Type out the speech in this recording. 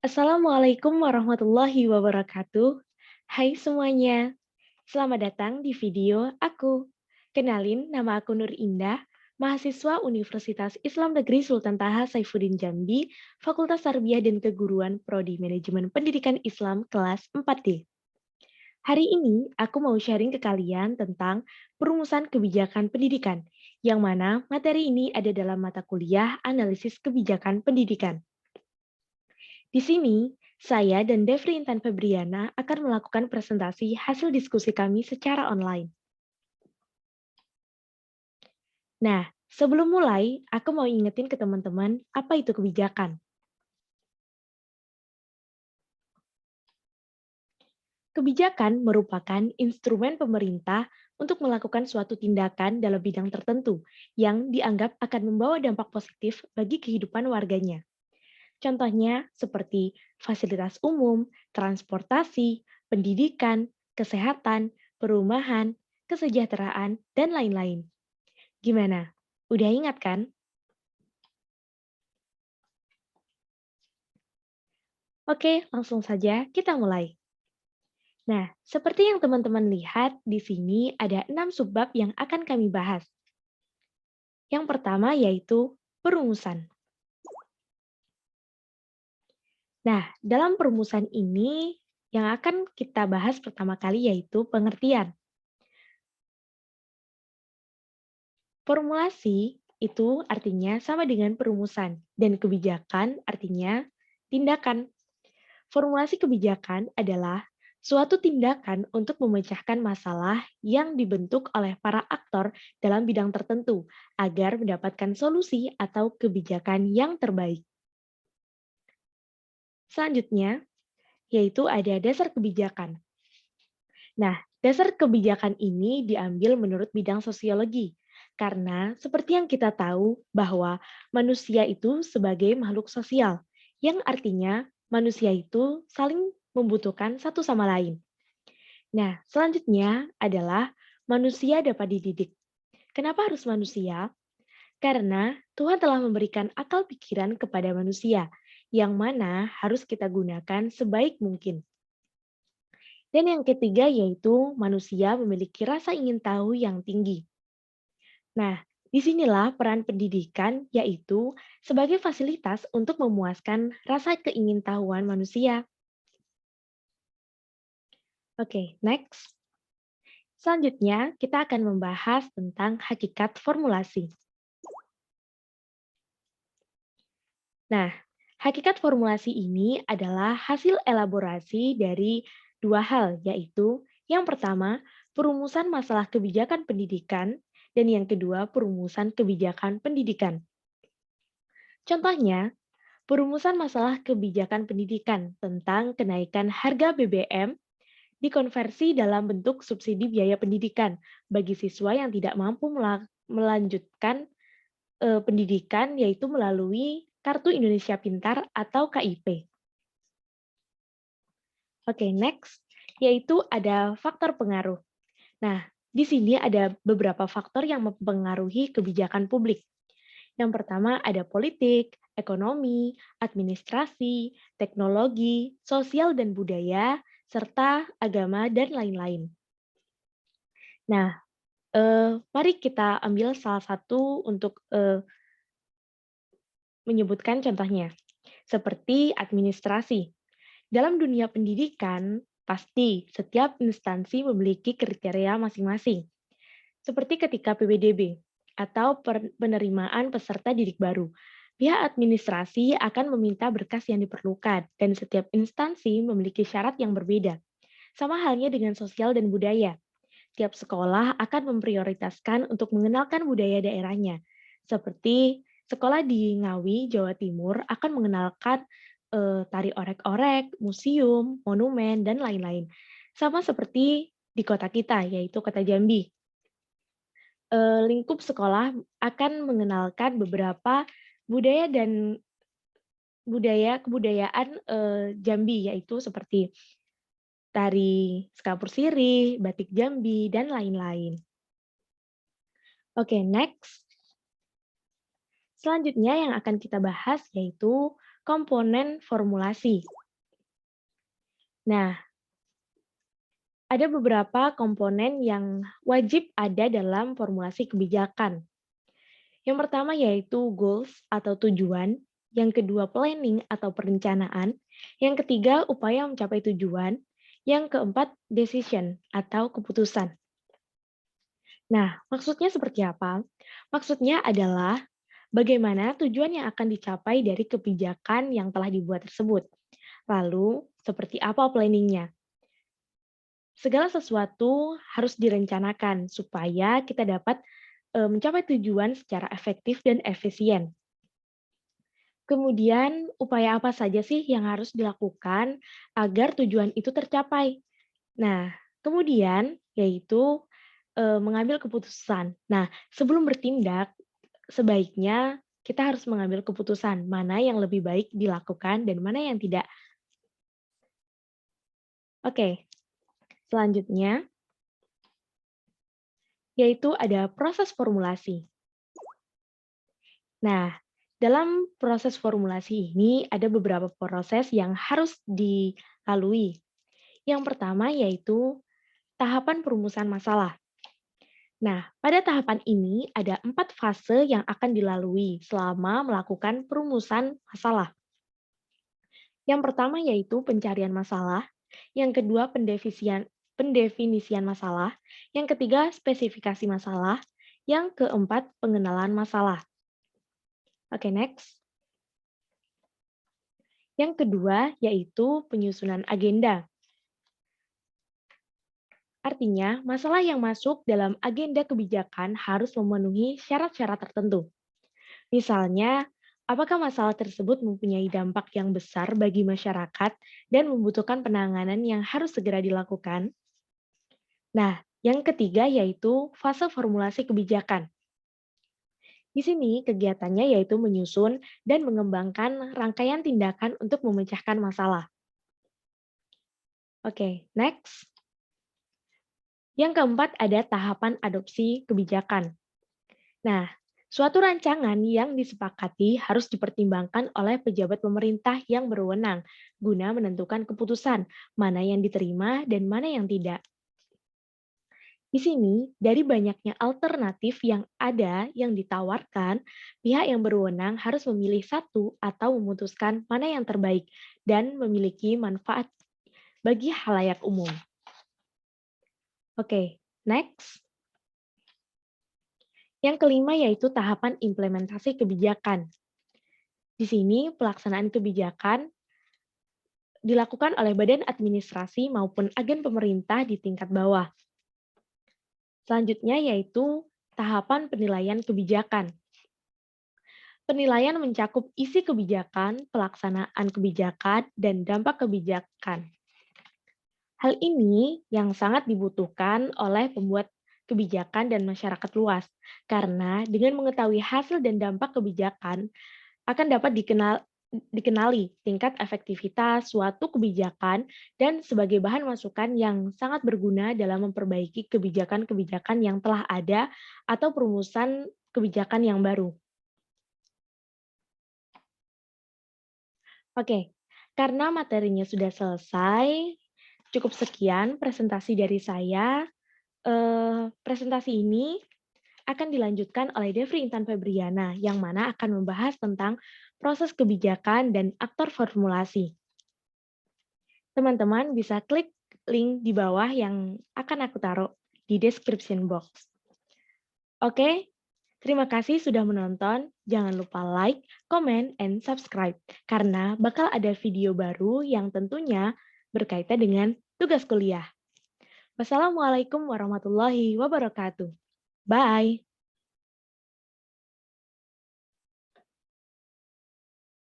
Assalamualaikum warahmatullahi wabarakatuh. Hai semuanya, selamat datang di video aku. Kenalin, nama aku Nur Indah, mahasiswa Universitas Islam Negeri Sultan Taha Saifuddin Jambi, Fakultas Tarbiyah dan Keguruan Prodi Manajemen Pendidikan Islam kelas 4D. Hari ini aku mau sharing ke kalian tentang perumusan kebijakan pendidikan, yang mana materi ini ada dalam mata kuliah analisis kebijakan pendidikan. Di sini, saya dan Devri Intan Febriana akan melakukan presentasi hasil diskusi kami secara online. Nah, sebelum mulai, aku mau ingetin ke teman-teman apa itu kebijakan. Kebijakan merupakan instrumen pemerintah untuk melakukan suatu tindakan dalam bidang tertentu yang dianggap akan membawa dampak positif bagi kehidupan warganya. Contohnya seperti fasilitas umum, transportasi, pendidikan, kesehatan, perumahan, kesejahteraan, dan lain-lain. Gimana? Udah ingat kan? Oke, langsung saja kita mulai. Nah, seperti yang teman-teman lihat, di sini ada 6 subbab yang akan kami bahas. Yang pertama yaitu perumusan. Nah, dalam perumusan ini yang akan kita bahas pertama kali yaitu pengertian. Formulasi itu artinya sama dengan perumusan, dan kebijakan artinya tindakan. Formulasi kebijakan adalah suatu tindakan untuk memecahkan masalah yang dibentuk oleh para aktor dalam bidang tertentu agar mendapatkan solusi atau kebijakan yang terbaik. Selanjutnya, yaitu ada dasar kebijakan. Nah, dasar kebijakan ini diambil menurut bidang sosiologi, karena seperti yang kita tahu bahwa manusia itu sebagai makhluk sosial, yang artinya manusia itu saling membutuhkan satu sama lain. Nah, selanjutnya adalah manusia dapat dididik. Kenapa harus manusia? Karena Tuhan telah memberikan akal pikiran kepada manusia, yang mana harus kita gunakan sebaik mungkin. Dan yang ketiga yaitu manusia memiliki rasa ingin tahu yang tinggi. Nah, disinilah peran pendidikan yaitu sebagai fasilitas untuk memuaskan rasa keingintahuan manusia. Oke, next. Selanjutnya, kita akan membahas tentang hakikat formulasi. Nah, hakikat formulasi ini adalah hasil elaborasi dari dua hal, yaitu yang pertama, perumusan masalah kebijakan pendidikan, dan yang kedua, perumusan kebijakan pendidikan. Contohnya, perumusan masalah kebijakan pendidikan tentang kenaikan harga BBM dikonversi dalam bentuk subsidi biaya pendidikan bagi siswa yang tidak mampu melanjutkan pendidikan, yaitu melalui Kartu Indonesia Pintar atau KIP. Oke, next, yaitu ada faktor pengaruh. Nah, di sini ada beberapa faktor yang mempengaruhi kebijakan publik. Yang pertama ada politik, ekonomi, administrasi, teknologi, sosial dan budaya, serta agama dan lain-lain. Nah, mari kita ambil salah satu untuk menyebutkan contohnya, seperti administrasi. Dalam dunia pendidikan, pasti setiap instansi memiliki kriteria masing-masing, seperti ketika PPDB atau penerimaan peserta didik baru. Pihak administrasi akan meminta berkas yang diperlukan, dan setiap instansi memiliki syarat yang berbeda. Sama halnya dengan sosial dan budaya. Tiap sekolah akan memprioritaskan untuk mengenalkan budaya daerahnya, seperti sekolah di Ngawi, Jawa Timur akan mengenalkan tari orek-orek, museum, monumen, dan lain-lain. Sama seperti di kota kita, yaitu kota Jambi. Lingkup sekolah akan mengenalkan beberapa budaya dan kebudayaan Jambi, yaitu seperti tari Sekapur Sirih, batik Jambi, dan lain-lain. Oke, next. Selanjutnya yang akan kita bahas yaitu komponen formulasi. Nah, ada beberapa komponen yang wajib ada dalam formulasi kebijakan. Yang pertama yaitu goals atau tujuan, yang kedua planning atau perencanaan, yang ketiga upaya mencapai tujuan, yang keempat decision atau keputusan. Nah, maksudnya seperti apa? Maksudnya adalah bagaimana tujuan yang akan dicapai dari kebijakan yang telah dibuat tersebut. Lalu, seperti apa planningnya? Segala sesuatu harus direncanakan supaya kita dapat mencapai tujuan secara efektif dan efisien. Kemudian, upaya apa saja sih yang harus dilakukan agar tujuan itu tercapai? Nah, kemudian yaitu mengambil keputusan. Nah, sebelum bertindak, sebaiknya kita harus mengambil keputusan mana yang lebih baik dilakukan dan mana yang tidak. Oke, selanjutnya yaitu ada proses formulasi. Nah, dalam proses formulasi ini ada beberapa proses yang harus dilalui. Yang pertama yaitu tahapan perumusan masalah. Nah, pada tahapan ini ada 4 fase yang akan dilalui selama melakukan perumusan masalah. Yang pertama yaitu pencarian masalah, yang kedua pendefinisian masalah, yang ketiga spesifikasi masalah, yang keempat pengenalan masalah. Oke, next. Yang kedua yaitu penyusunan agenda. Artinya, masalah yang masuk dalam agenda kebijakan harus memenuhi syarat-syarat tertentu. Misalnya, apakah masalah tersebut mempunyai dampak yang besar bagi masyarakat dan membutuhkan penanganan yang harus segera dilakukan? Nah, yang ketiga yaitu fase formulasi kebijakan. Di sini kegiatannya yaitu menyusun dan mengembangkan rangkaian tindakan untuk memecahkan masalah. Oke, next. Yang keempat ada tahapan adopsi kebijakan. Nah, suatu rancangan yang disepakati harus dipertimbangkan oleh pejabat pemerintah yang berwenang guna menentukan keputusan mana yang diterima dan mana yang tidak. Di sini, dari banyaknya alternatif yang ada yang ditawarkan, pihak yang berwenang harus memilih satu atau memutuskan mana yang terbaik dan memiliki manfaat bagi halayak umum. Oke, next. Yang kelima yaitu tahapan implementasi kebijakan. Di sini pelaksanaan kebijakan dilakukan oleh badan administrasi maupun agen pemerintah di tingkat bawah. Selanjutnya yaitu tahapan penilaian kebijakan. Penilaian mencakup isi kebijakan, pelaksanaan kebijakan, dan dampak kebijakan. Hal ini yang sangat dibutuhkan oleh pembuat kebijakan dan masyarakat luas, karena dengan mengetahui hasil dan dampak kebijakan, akan dapat dikenali tingkat efektivitas suatu kebijakan dan sebagai bahan masukan yang sangat berguna dalam memperbaiki kebijakan-kebijakan yang telah ada atau perumusan kebijakan yang baru. Oke, karena materinya sudah selesai, cukup sekian presentasi dari saya. Presentasi ini akan dilanjutkan oleh Devri Intan Febriana, yang mana akan membahas tentang proses kebijakan dan aktor formulasi. Teman-teman bisa klik link di bawah yang akan aku taruh di description box. Oke, terima kasih sudah menonton. Jangan lupa like, comment, and subscribe, karena bakal ada video baru yang tentunya berkaitan dengan tugas kuliah. Wassalamualaikum warahmatullahi wabarakatuh. Bye!